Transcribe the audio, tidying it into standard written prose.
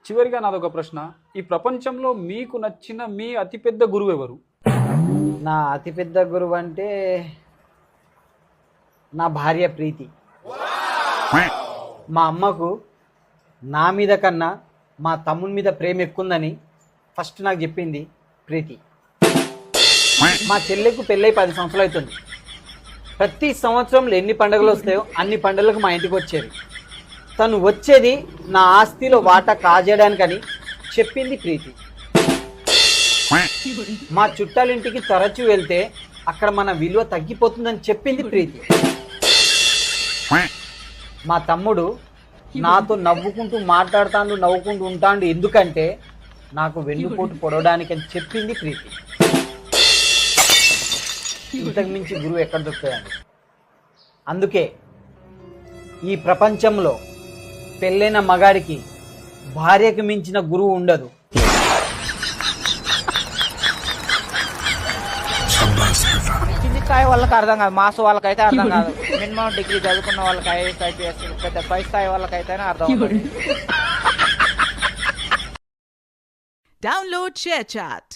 చివరిగా నాదొక ప్రశ్న. ఈ ప్రపంచంలో మీకు నచ్చిన మీ అతిపెద్ద గురువు ఎవరు? నా అతిపెద్ద గురువు అంటే నా భార్య ప్రీతి. మా అమ్మకు నా మీద కన్నా మా తమ్ముని మీద ప్రేమ ఎక్కువందని ఫస్ట్ నాకు చెప్పింది ప్రీతి. మా చెల్లెకు పెళ్ళై 10 సంవత్సరాలు అవుతుంది. ప్రతి సంవత్సరంలో ఎన్ని పండుగలు వస్తాయో అన్ని పండుగలకు మా ఇంటికి వచ్చేది. తను వచ్చేది నా ఆస్తిలో వాటా కాజేయడానికని చెప్పింది ప్రీతి. మా చుట్టాలింటికి తరచూ వెళ్తే అక్కడ మన విలువ తగ్గిపోతుందని చెప్పింది ప్రీతి. మా తమ్ముడు నాతో నవ్వుకుంటూ మాట్లాడుతాడు, నవ్వుకుంటూ ఉంటాడు ఎందుకంటే నాకు వెన్నుపోటు పొడవడానికి అని చెప్పింది ప్రీతి. ఇంతకు మించి గురువు ఎక్కడ దొరుకుతాయండి? అందుకే ఈ ప్రపంచంలో పెళ్ళైన మగాడికి భార్యకు మించిన గురువు ఉండదు. కింది స్థాయి వాళ్ళకి అర్థం కాదు, మాస్ వాళ్ళకైతే అర్థం కాదు. మినిమం డిగ్రీ చదువుకున్న వాళ్ళకి ఐఏఎస్ ఐపీఎస్ పెద్ద పై స్థాయి వాళ్ళకైతేనే అర్థం అవుతుంది. Download ShareChat.